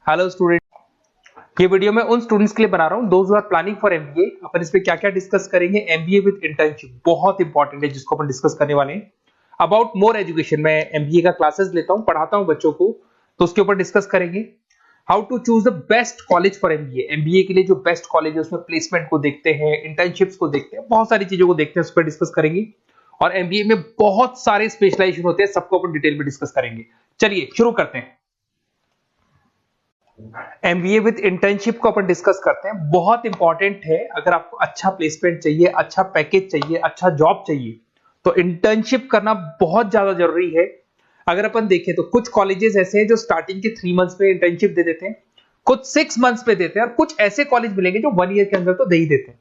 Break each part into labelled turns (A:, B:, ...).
A: Hello student, ये video मैं उन स्टूडेंट्स के लिए बना रहा हूं those who are planning for MBA. अपन इस पे क्या क्या डिस्कस करेंगे। एमबीए विद इंटर्नशिप बहुत इंपॉर्टेंट है जिसको अपन डिस्कस करने वाले हैं। अबाउट मोर एजुकेशन, मैं एमबीए का क्लासेस लेता हूं, पढ़ाता हूं बच्चों को, तो उसके ऊपर डिस्कस करेंगे। How to choose the best college for MBA. MBA के लिए जो बेस्ट कॉलेज है उसमें प्लेसमेंट को देखते हैं, इंटर्नशिप्स को देखते हैं, बहुत सारी चीजों को देखते हैं, उस पर डिस्कस करेंगे। और एमबीए में बहुत सारे स्पेशलाइजेशन होते हैं, सबको अपन डिटेल में डिस्कस करेंगे। चलिए शुरू करते हैं। एमबीए विद इंटर्नशिप को अपन डिस्कस करते हैं। बहुत इंपॉर्टेंट है, अगर आपको अच्छा प्लेसमेंट चाहिए, अच्छा पैकेज चाहिए, अच्छा जॉब चाहिए, तो इंटर्नशिप करना बहुत ज्यादा जरूरी है। अगर अपन देखें तो कुछ कॉलेजेस ऐसे हैं जो स्टार्टिंग के 3 मंथ्स पे इंटर्नशिप दे देते हैं, कुछ 6 मंथ्स पे देते हैं, और कुछ ऐसे कॉलेज मिलेंगे जो 1 ईयर के अंदर तो दे ही देते हैं।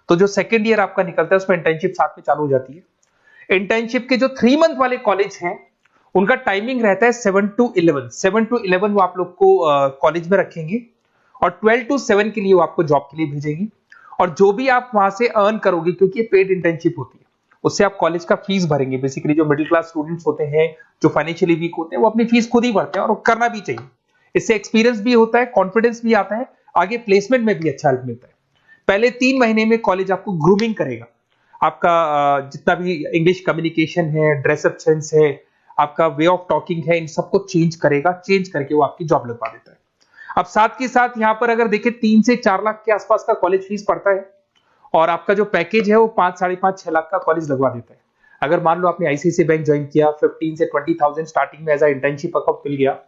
A: तो जो सेकेंड ईयर आपका निकलता है उसमें इंटर्नशिप साथ में चालू हो जाती है। इंटर्नशिप के जो 3 मंथ वाले कॉलेज हैं उनका टाइमिंग रहता है 7 to 11। 7 to 11 वो आप लोग को कॉलेज में रखेंगे, और 12 to 7 के लिए वो आपको जॉब के लिए भेजेंगे। और जो भी आप वहां से अर्न करोगे, क्योंकि ये पेड इंटर्नशिप होती है, उससे आप कॉलेज का फीस भरेंगे। बेसिकली जो मिडिल क्लास स्टूडेंट्स होते हैं, जो फाइनेंशियली वीक होते हैं, वो अपनी फीस खुद ही भरते हैं, और वो करना भी चाहिए। इससे एक्सपीरियंस भी होता है, कॉन्फिडेंस भी आता है, आगे प्लेसमेंट में भी अच्छा हेल्प मिलता है। पहले 3 महीने में कॉलेज आपको ग्रूमिंग करेगा। आपका जितना भी इंग्लिश कम्युनिकेशन है, ड्रेसअप सेंस है, आपका वे ऑफ टॉकिंग है, इन सबको चेंज करेगा। चेंज करके वो आपकी जॉब लगवा देता है। अब साथ के साथ यहाँ पर अगर देखें 3 से 4 लाख के आसपास का कॉलेज फीस पड़ता है, और आपका जो पैकेज है वो 5, 5.5, 6 लाख का कॉलेज लगवा देता है। अगर मान लो आपने आईसीआईसीआई बैंक ज्वाइन किया, 15 से 20,000 स्टार्टिंग में एज अ इंटर्नशिप अकाउंट मिल गया,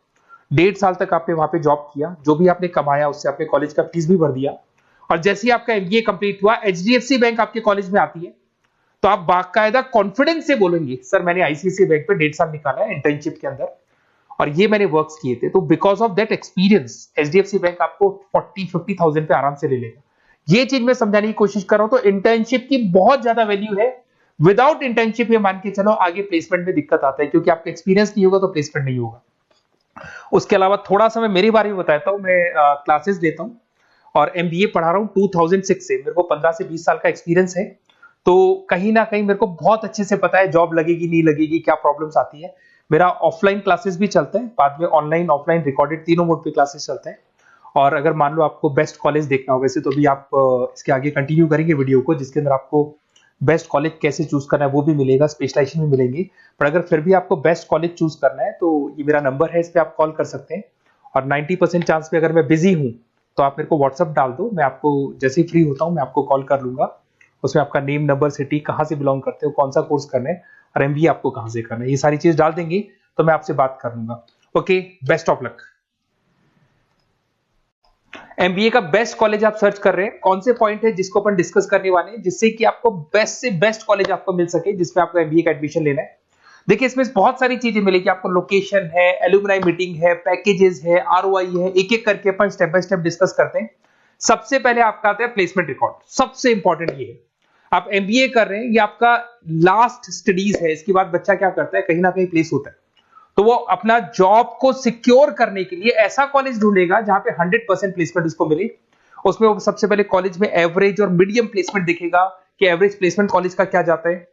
A: 1.5 साल तक आपने वहां पे जॉब किया, जो भी आपने कमाया उससे आपने कॉलेज का फीस भी भर दिया, और जैसे ही आपका एमबीए कंप्लीट हुआ, एचडीएफसी बैंक आपके कॉलेज में आती है, तो आप बाकायदा कॉन्फिडेंस से बोलेंगे, सर मैंने आईसीआईसीआई बैंक पे 1.5 साल निकाला है इंटर्नशिप के अंदर, और ये मैंने वर्क्स किए थे, तो because of that experience HDFC bank आपको 40-50,000 पे आराम से ले लेगा। ये चीज मैं समझाने की कोशिश कर रहा हूं। तो इंटर्नशिप की बहुत ज्यादा वैल्यू है। विदाउट इंटर्नशिप ये मान के चलो आगे प्लेसमेंट में दिक्कत आता है, क्योंकि आपका एक्सपीरियंस नहीं होगा तो प्लेसमेंट नहीं होगा। उसके अलावा थोड़ा सा मैं मेरे बारे में बताता हूं। मैं क्लासेस देता हूं और एमबीए पढ़ा रहा हूं 2006 से। मेरे को 15 से 20 साल का एक्सपीरियंस है, तो कहीं ना कहीं मेरे को बहुत अच्छे से पता है जॉब लगेगी नहीं लगेगी, क्या प्रॉब्लम्स आती है। मेरा ऑफलाइन क्लासेस भी चलता है, बाद में ऑनलाइन ऑफलाइन रिकॉर्डेड तीनों मोड पे क्लासेस चलते हैं। और अगर मान लो आपको बेस्ट कॉलेज देखना हो, वैसे तो भी आप इसके आगे कंटिन्यू करेंगे वीडियो को, जिसके अंदर आपको बेस्ट कॉलेज कैसे चूज करना है वो भी मिलेगा, स्पेशलाइजेशन भी मिलेंगे। पर अगर फिर भी आपको बेस्ट कॉलेज चूज करना है तो ये मेरा नंबर है, इस पर आप कॉल कर सकते हैं। और 90% चांस पे अगर मैं बिजी हूँ तो आप मेरे को व्हाट्सअप डाल दो, मैं आपको जैसे ही फ्री होता हूँ मैं आपको कॉल कर लूंगा। उसमें आपका नेम, नंबर, सिटी, कहाँ से बिलोंग करते हो, कौन सा कोर्स करना है, और एमबीए आपको कहाँ से करना है, ये सारी चीज डाल देंगे तो मैं आपसे बात कर लूंगा। Okay, best of luck. MBA का बेस्ट कॉलेज आप सर्च कर रहे हैं, कौन से पॉइंट है जिसको अपन डिस्कस करने वाले हैं, जिससे कि आपको बेस्ट से बेस्ट कॉलेज आपको मिल सके जिसमें आपको एमबीए का एडमिशन लेना है। देखिए इसमें बहुत सारी चीजें मिलेगी आपको। लोकेशन है, एलुमनाई मीटिंग है, पैकेजेस है, आरओआई है, एक एक करके अपन स्टेप बाय स्टेप डिस्कस करते हैं। सबसे पहले आपका आता है प्लेसमेंट रिकॉर्ड। सबसे इंपॉर्टेंट ये है, आप एमबीए कर रहे हैं, ये आपका लास्ट स्टडीज है। इसके बाद बच्चा क्या करता है, कहीं ना कहीं प्लेस होता है, तो वो अपना जॉब को सिक्योर करने के लिए ऐसा कॉलेज ढूंढेगा जहां पे 100% प्लेसमेंट उसको मिले। उसमें वो सबसे पहले कॉलेज में एवरेज और मीडियम प्लेसमेंट दिखेगा कि एवरेज प्लेसमेंट कॉलेज का क्या जाता है।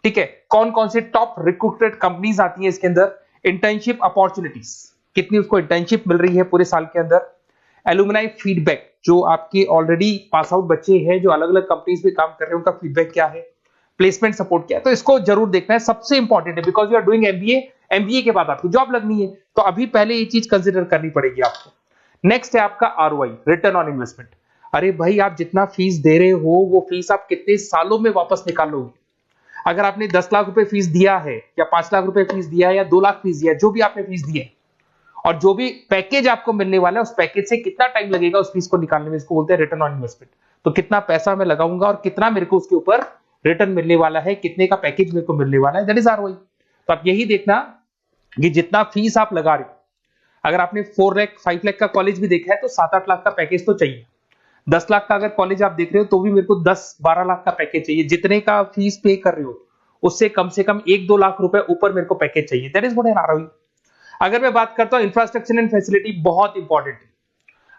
A: ठीक है, कौन कौन से टॉप रिक्रूटेड कंपनीज आती हैं इसके अंदर, इंटर्नशिप अपॉर्चुनिटीज कितनी उसको इंटर्नशिप मिल रही है पूरे साल के अंदर, एलुमनाई फीडबैक, जो आपके ऑलरेडी पास आउट बच्चे हैं जो अलग अलग कंपनीज में काम कर रहे हैं उनका फीडबैक क्या है, प्लेसमेंट सपोर्ट क्या है। तो इसको जरूर देखना है, सबसे इंपॉर्टेंट है, because you are doing MBA. MBA के बाद आपकी जॉब लगनी है, तो अभी पहले ये चीज कंसिडर करनी पड़ेगी आपको। नेक्स्ट है आपका आरओआई, रिटर्न ऑन इन्वेस्टमेंट। अरे भाई, आप जितना फीस दे रहे हो वो फीस आप कितने सालों में वापस निकालोगे। अगर आपने 10 लाख रुपए फीस दिया है, या 5 लाख रुपए फीस दिया है, या 2 लाख फीस दिया है, जो भी आपने फीस दी है, और जो भी पैकेज आपको मिलने वाला है उस पैकेज से कितना टाइम लगेगा उस फीस को निकालने में, इसको बोलते हैं रिटर्न ऑन इन्वेस्टमेंट। तो कितना पैसा मैं लगाऊंगा और कितना मेरे को उसके ऊपर रिटर्न मिलने वाला है, कितने का पैकेज मेरे को मिलने वाला है, दैट इज आरओआई। तो आप यही देखना कि जितना फीस आप लगा रहे हो, अगर आपने 4 लाख 5 लाख का कॉलेज भी देखा है तो 7-8 लाख का पैकेज तो चाहिए। 10 लाख का अगर कॉलेज आप देख रहे हो तो भी मेरे को 10-12 लाख का पैकेज चाहिए। जितने का फीस पे कर रहे हो उससे कम से कम 1-2 लाख रुपए ऊपर मेरे को पैकेज चाहिए, that is what an ROI. अगर मैं बात करता हूं इंफ्रास्ट्रक्चर एंड फैसिलिटी, बहुत इंपॉर्टेंट है।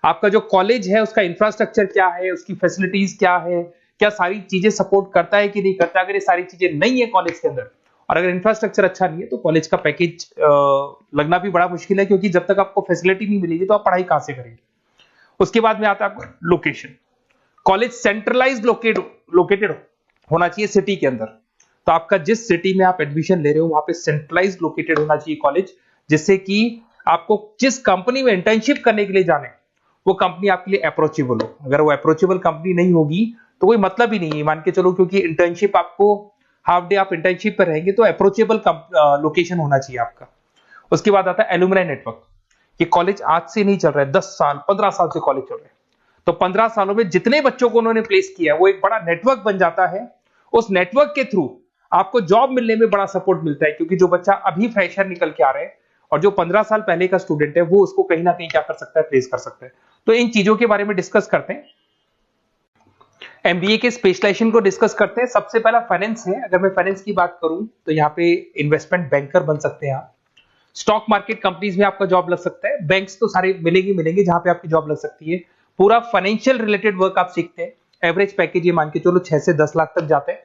A: आपका जो कॉलेज है उसका इंफ्रास्ट्रक्चर क्या है, उसकी फैसिलिटीज क्या है, क्या सारी चीजें सपोर्ट करता है कि नहीं करता। अगर ये सारी चीजें नहीं है कॉलेज के अंदर और अगर इंफ्रास्ट्रक्चर अच्छा नहीं है तो कॉलेज का पैकेज लगना भी बड़ा मुश्किल है, क्योंकि जब तक आपको फैसिलिटी नहीं मिलेगी तो आप पढ़ाई कहां से करेंगे। उसके बाद में आता है आपका लोकेशन। कॉलेज सेंट्रलाइज लोकेटेड होना चाहिए सिटी के अंदर। तो आपका जिस सिटी में आप एडमिशन ले रहे हो वहां पे सेंट्रलाइज लोकेटेड होना चाहिए कॉलेज, जिससे कि आपको जिस कंपनी में इंटर्नशिप करने के लिए जाने वो कंपनी आपके लिए अप्रोचेबल हो। अगर वो अप्रोचेबल कंपनी नहीं होगी तो कोई मतलब ही नहीं है, मान के चलो, क्योंकि इंटर्नशिप आपको हाफ डे आप इंटर्नशिप पर रहेंगे तो अप्रोचेबल लोकेशन होना चाहिए आपका। उसके बाद आता है एलुमनाई नेटवर्क। ये कॉलेज आज से नहीं चल रहा है, 10 साल 15 साल से कॉलेज चल रहा है। तो 15 सालों में जितने बच्चों को उन्होंने प्लेस किया है वो एक बड़ा नेटवर्क बन जाता है। उस नेटवर्क के थ्रू आपको जॉब मिलने में बड़ा सपोर्ट मिलता है, क्योंकि जो बच्चा अभी फ्रेशर निकल के आ रहे हैं और जो 15 साल पहले का स्टूडेंट है वो उसको कहीं ना कहीं क्या कर सकता है, प्लेस कर सकता है। तो इन चीजों के बारे में डिस्कस करते हैं। एमबीए के स्पेशलाइजेशन को डिस्कस करते हैं। सबसे पहला फाइनेंस है। अगर मैं फाइनेंस की बात करूं तो यहाँ पे इन्वेस्टमेंट बैंकर बन सकते हैं आप। स्टॉक मार्केट कंपनीज में आपका जॉब लग सकता है। बैंक्स तो सारे मिलेंगे जहां पे आपकी जॉब लग सकती है। पूरा फाइनेंशियल रिलेटेड वर्क आप सीखते हैं। एवरेज पैकेज ये मान के चलो 6 से 10 लाख तक जाते हैं,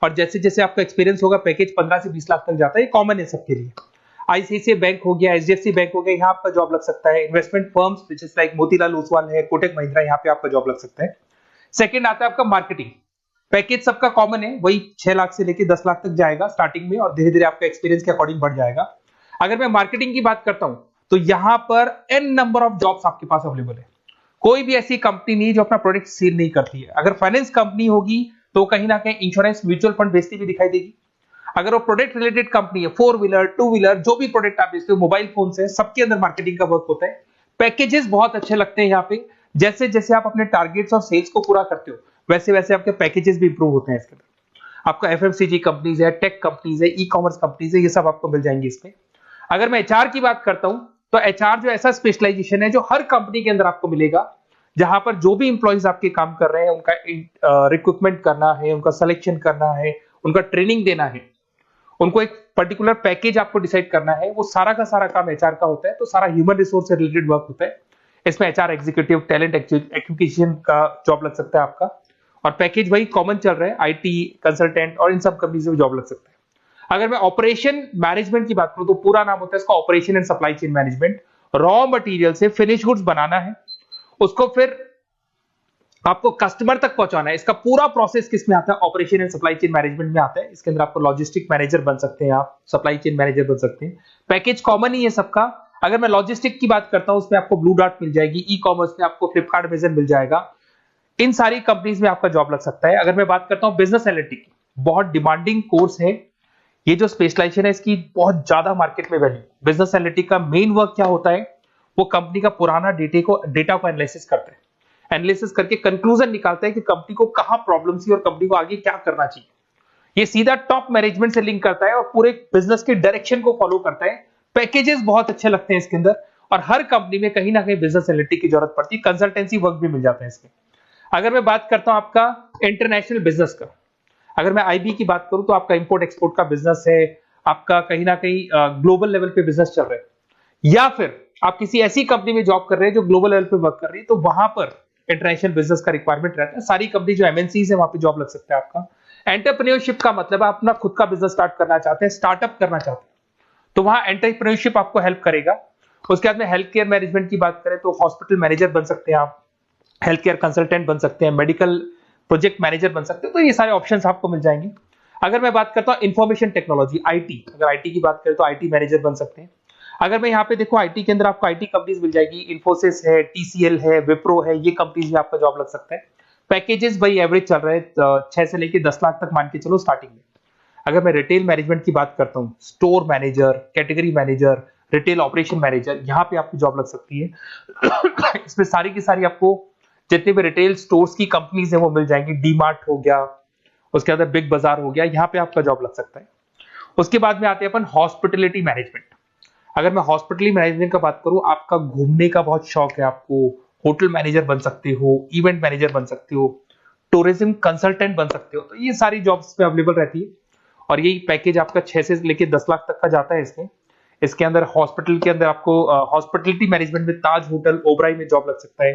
A: और जैसे जैसे आपका एक्सपीरियंस होगा पैकेज 15 से 20 लाख तक जाता है। ये कॉमन है सबके लिए। आईसीआईसीआई बैंक हो गया, एचडीएफसी बैंक हो गया, यहाँ आपका जॉब लग सकता है। Investment firms which is like Motilal Oswal है, कोटक महिंद्रा, यहाँ पे आपका जॉब लग सकता है। सेकंड आता है आपका मार्केटिंग। पैकेज सबका कॉमन है, वही 6 लाख से लेकर 10 लाख तक जाएगा स्टार्टिंग में, और धीरे धीरे आपका एक्सपीरियंस के अकॉर्डिंग बढ़ जाएगा। अगर मैं मार्केटिंग की बात करता हूं तो यहां पर एन नंबर ऑफ जॉब्स आपके पास अवेलेबल है। कोई भी ऐसी कंपनी नहीं जो अपना प्रोडक्ट सेल नहीं करती है। अगर फाइनेंस कंपनी होगी तो कहीं ना कहीं इंश्योरेंस म्यूचुअल फंड बेचती भी दिखाई देगी। अगर वो प्रोडक्ट रिलेटेड कंपनी है, 4 व्हीलर 2 व्हीलर जो भी प्रोडक्ट आप बेचते हो, मोबाइल फोन से, सबके अंदर मार्केटिंग का वर्क होता है। पैकेजेस बहुत अच्छे लगते हैं यहाँ पे। जैसे जैसे आप अपने टारगेट्स और सेल्स को पूरा करते हो वैसे वैसे आपके पैकेजेस भी इंप्रूव होते हैं इसके अंदर। आपका एफएमसीजी कंपनीज है, टेक कंपनीज है, ई कॉमर्स कंपनीज है, ये सब आपको मिल जाएंगे इसमें। अगर मैं एचआर की बात करता हूं तो एचआर जो ऐसा स्पेशलाइजेशन है जो हर कंपनी के अंदर आपको मिलेगा, जहां पर जो भी इंप्लॉइज आपके काम कर रहे हैं उनका रिक्रूटमेंट करना है, उनका सिलेक्शन करना है, उनका ट्रेनिंग देना है, उनको एक पर्टिकुलर पैकेज आपको डिसाइड करना है, वो सारा का सारा काम एचआर का होता है। तो सारा ह्यूमन रिसोर्स से रिलेटेड वर्क होता है। इसमें एचआर एग्जीक्यूटिव, टैलेंट एक्विजिशन का जॉब लग सकता है आपका, और पैकेज वही कॉमन चल रहा है, आईटी कंसल्टेंट और इन सब कंपनीज में जॉब लग सकता है। अगर मैं ऑपरेशन मैनेजमेंट की बात करूं तो पूरा नाम होता है इसका operation and supply chain management. Raw material से फिनिश गुड्स बनाना है, उसको फिर आपको कस्टमर तक पहुंचाना है। इसका पूरा प्रोसेस किस में आता है, operation and supply chain management में आता है। इसके अंदर आपको लॉजिस्टिक मैनेजर बन सकते हैं, आप सप्लाई चेन मैनेजर बन सकते हैं। पैकेज कॉमन ही है सबका। अगर मैं लॉजिस्टिक की बात करता हूं उसमें आपको ब्लू डॉट मिल जाएगी, ई कॉमर्स में आपको फ्लिपकार्ट अमेज़न मिल जाएगा। इन सारी कंपनीज में आपका जॉब लग सकता है। अगर मैं बात करता हूं बिजनेस एनालिटिक, बहुत डिमांडिंग कोर्स है ये जो स्पेशलाइजेशन है, इसकी बहुत ज्यादा मार्केट में वैल्यू। बिजनेस एनालिटिक का मेन वर्क क्या होता है, वो कंपनी का पुराना डेटा को एनालिसिस करता है। एनालिसिस करके कंक्लूजन निकालता है कि कंपनी को कहां प्रॉब्लम थी और कंपनी को आगे क्या करना चाहिए। ये सीधा टॉप मैनेजमेंट से लिंक करता है और पूरे बिजनेस के डायरेक्शन को फॉलो करता है। पैकेजेस बहुत अच्छे लगते हैं इसके अंदर, और हर कंपनी में कहीं ना कहीं बिजनेस एनालिटिक की जरूरत पड़ती है। कंसल्टेंसी वर्क भी मिल जाता है इसमें। अगर मैं बात करता हूं आपका इंटरनेशनल बिजनेस का, अगर मैं आईबी की बात करूं तो आपका इंपोर्ट एक्सपोर्ट का बिजनेस है, आपका कहीं ना कहीं ग्लोबल लेवल पे बिजनेस चल रहा है, या फिर आप किसी ऐसी कंपनी में जॉब कर रहे हैं जो ग्लोबल लेवल पे वर्क कर रही है, तो वहां पर इंटरनेशनल बिजनेस का रिक्वायरमेंट रहता है। सारी कंपनी जो एमएनसीज है वहां पे जॉब लग सकता है आपका। एंटरप्रेन्योरशिप का मतलब आप अपना खुद का बिजनेस स्टार्ट करना चाहते हैं, स्टार्टअप करना चाहते हैं, तो वहां एंटरप्रेन्योरशिप आपको हेल्प करेगा। उसके बाद में हेल्थ केयर मैनेजमेंट की बात करें तो हॉस्पिटल मैनेजर बन सकते हैं आप, हेल्थ केयर कंसल्टेंट बन सकते हैं, मेडिकल प्रोजेक्ट मैनेजर बन सकते हैं। तो ये सारे ऑप्शंस आपको मिल जाएंगे। अगर मैं बात करता हूं इंफॉर्मेशन टेक्नोलॉजी, आईटी, अगर आईटी की बात करें तो आईटी मैनेजर बन सकते हैं। अगर मैं यहाँ पे देखो आईटी के अंदर आपको आईटी कंपनीज मिल जाएगी, इन्फोसिस है, टीसीएल है, विप्रो है, ये कंपनीज में आपका जॉब लग सकता है। पैकेजेस भाई एवरेज चल रहे हैं 6 से लेकर 10 लाख तक मान के चलो स्टार्टिंग में। अगर मैं रिटेल मैनेजमेंट की बात करता हूँ, store manager, category manager, retail operation manager, यहाँ पे आपकी जॉब लग सकती है। इसमें सारी की सारी आपको जितने भी रिटेल स्टोर्स की कंपनीज है वो मिल जाएंगी। डीमार्ट हो गया, उसके बाद बिग बाजार हो गया, यहाँ पे आपका जॉब लग सकता है। उसके बाद में आते हैं अपन हॉस्पिटलिटी मैनेजमेंट। अगर मैं हॉस्पिटलिटी मैनेजमेंट का बात करूं, आपका घूमने का बहुत शौक है, आपको होटल मैनेजर बन सकते हो, इवेंट मैनेजर बन सकते हो, टूरिज्म कंसल्टेंट बन सकते हो। तो ये सारी जॉब्स पे अवेलेबल रहती है, और यही पैकेज आपका 6 से लेकर 10 लाख तक का जाता है इसमें। इसके अंदर हॉस्पिटल के अंदर आपको हॉस्पिटलिटी मैनेजमेंट में ताज होटल, ओबराई में जॉब लग सकता है।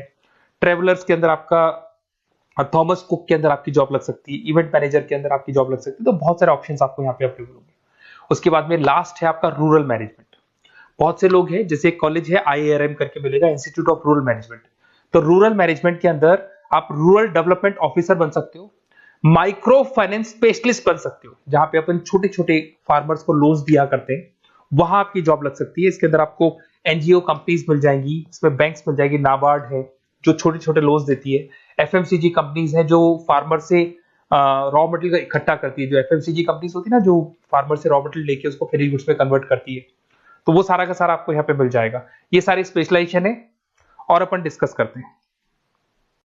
A: ट्रेवलर्स के अंदर आपका थॉमस कुक के अंदर आपकी जॉब लग सकती है। इवेंट मैनेजर के अंदर आपकी जॉब लग सकती है। तो बहुत सारे ऑप्शंस आपको यहाँ पे अवेलेबल होंगे। उसके बाद में लास्ट है आपका रूरल मैनेजमेंट। बहुत से लोग हैं, जैसे एक कॉलेज है IARM करके मिलेगा, इंस्टीट्यूट ऑफ रूरल मैनेजमेंट। तो रूरल मैनेजमेंट के अंदर आप रूरल डेवलपमेंट ऑफिसर बन सकते हो, माइक्रो फाइनेंस स्पेशलिस्ट बन सकते हो, जहां पे अपन छोटे छोटे फार्मर्स को लोन्स दिया करते हैं, वहां आपकी जॉब लग सकती है। इसके अंदर आपको एनजीओ कंपनीज मिल जाएंगी, इसमें बैंक्स मिल जाएगी, नाबार्ड है जो छोटे छोटे लोन्स देती है, एफएमसीजी कंपनीज है जो फार्मर से रॉ मटेरियल इकट्ठा करती है, जो एफएमसीजी कंपनीज होती है ना, जो फार्मर से रॉ मटेरियल लेके उसको फिर गुड्स में कन्वर्ट करती है, तो वो सारा का सारा आपको यहाँ पे मिल जाएगा। ये सारी स्पेशलाइजेशन है और अपन डिस्कस करते हैं।